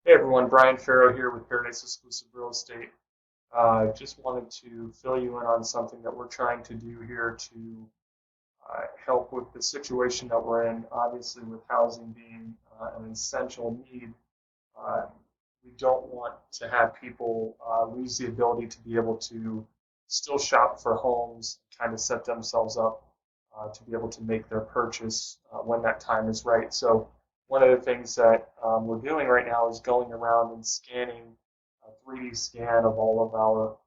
Hey everyone, Brian Farrow here with Paradise Exclusive Real Estate. Just wanted to fill you in on something that we're trying to do here to help with the situation that we're in. Obviously, with housing being an essential need, uh, we don't want to have people lose the ability to be able to still shop for homes, kind of set themselves up to be able to make their purchase when that time is right. So one of the things that we're doing right now is going around and scanning a 3D scan of all of our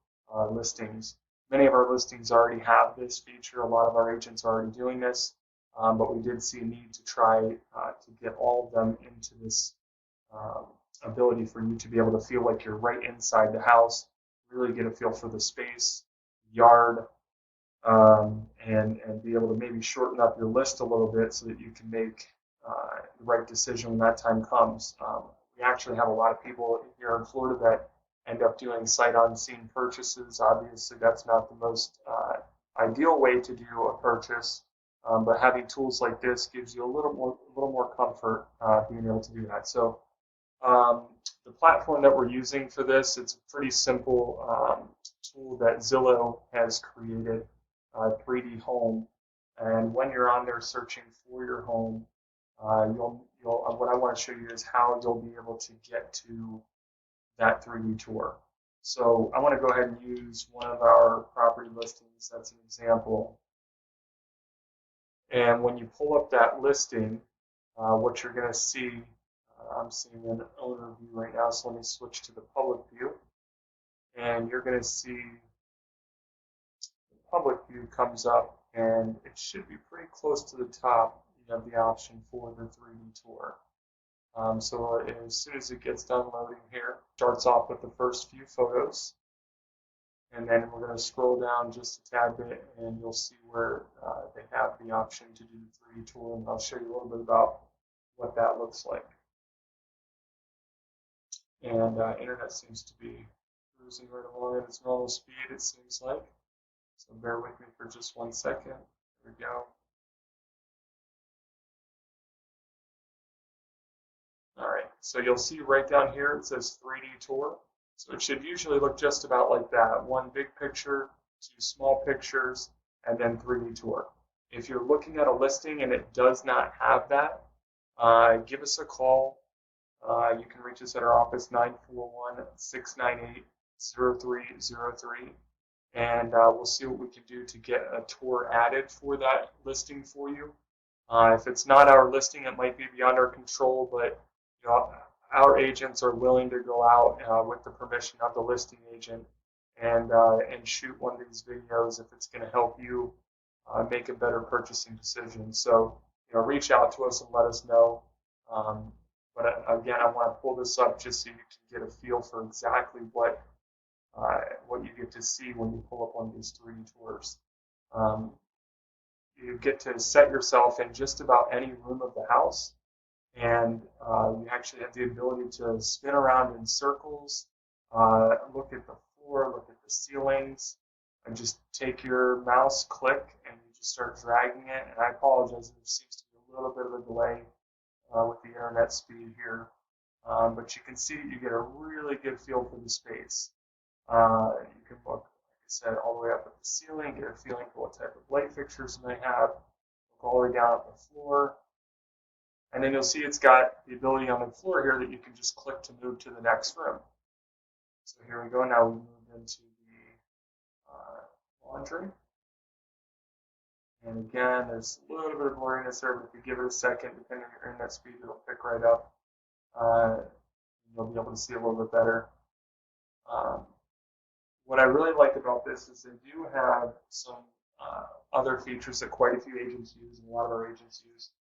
listings. Many of our listings already have this feature. A lot of our agents are already doing this, but we did see a need to try to get all of them into this um, ability for you to be able to feel like you're right inside the house, really get a feel for the space, yard, and be able to maybe shorten up your list a little bit so that you can make the right decision when that time comes. We actually have a lot of people here in Florida that end up doing sight unseen purchases. Obviously, that's not the most ideal way to do a purchase, but having tools like this gives you a little more comfort being able to do that. So um, the platform that we're using for this, it's a pretty simple tool that Zillow has created, 3D Home. And when you're on there searching for your home, what I want to show you is how you'll be able to get to that 3D tour. So I want to go ahead and use one of our property listings. That's an example. And when you pull up that listing, what you're going to see, I'm seeing an owner view right now, so let me switch to the public view. And you're going to see the public view comes up, and it should be pretty close to the top. You have the option for the 3D tour. So as soon as it gets done loading here, starts off with the first few photos. And then we're going to scroll down just a tad bit, and you'll see where they have the option to do the 3D tour, and I'll show you a little bit about what that looks like. And internet seems to be cruising right along at its normal speed, it seems like. So bear with me for just 1 second. There we go. All right, so you'll see right down here it says 3D tour. So it should usually look just about like that. One big picture, two small pictures, and then 3D tour. If you're looking at a listing and it does not have that, give us a call. You can reach us at our office, 941-698-0303, and we'll see what we can do to get a tour added for that listing for you. If it's not our listing, it might be beyond our control, but you know, our agents are willing to go out with the permission of the listing agent and shoot one of these videos if it's going to help you make a better purchasing decision. So reach out to us and let us know. But again, I want to pull this up just so you can get a feel for exactly what you get to see when you pull up one of these 3D tours. You get to set yourself in just about any room of the house, and you actually have the ability to spin around in circles, look at the floor, look at the ceilings, and just take your mouse click and you just start dragging it. And I apologize, there seems to be a little bit of a delay with the internet speed here, but you can see you get a really good feel for the space. You can look, like I said, all the way up at the ceiling, get a feeling for what type of light fixtures you may have, look all the way down at the floor, and then you'll see it's got the ability on the floor here that you can just click to move to the next room. So here we go, now we move into the laundry. And again, there's a little bit of blurriness there, but if you give it a second, depending on your internet speed, it'll pick right up. You'll be able to see a little bit better. What I really like about this is they do have some other features that quite a few agents use, and a lot of our agents use.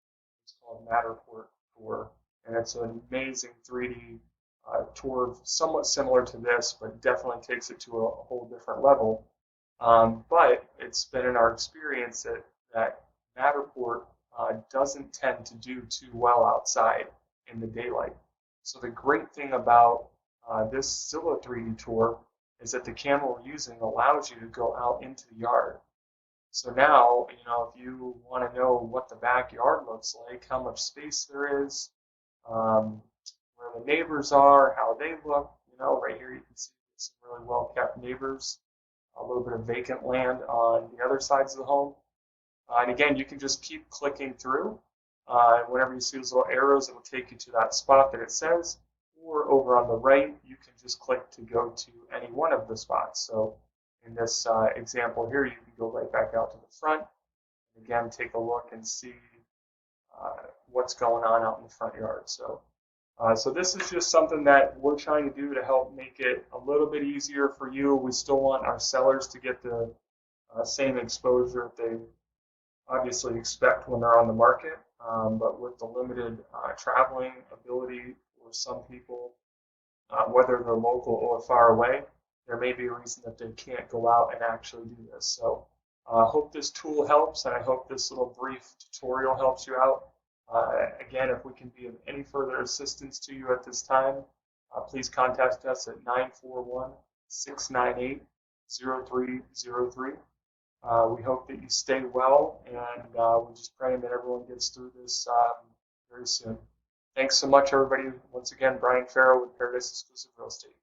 It's called Matterport Tour, and it's an amazing 3D tour, somewhat similar to this, but definitely takes it to a whole different level. But it's been in our experience that Matterport doesn't tend to do too well outside in the daylight. So the great thing about this Zillow 3D tour is that the camera we're using allows you to go out into the yard. So now, if you want to know what the backyard looks like, how much space there is, where where the neighbors are, how they look. Right here you can see some really well-kept neighbors, a little bit of vacant land on the other sides of the home. And again, you can just keep clicking through. Whenever you see those little arrows, it will take you to that spot that it says. Or over on the right, you can just click to go to any one of the spots. So in this example here, you can go right back out to the front. And again, take a look and see what's going on out in the front yard. So this is just something that we're trying to do to help make it a little bit easier for you. We still want our sellers to get the same exposure they obviously expect when they're on the market, but with the limited traveling ability for some people, whether they're local or far away, there may be a reason that they can't go out and actually do this. So I hope this tool helps, and I hope this little brief tutorial helps you out. Again, if we can be of any further assistance to you at this time, please contact us at 941-698-0303. We hope that you stay well, and we're just praying that everyone gets through this very soon. Thanks so much, everybody. Once again, Brian Farrow with Paradise Exclusive Real Estate.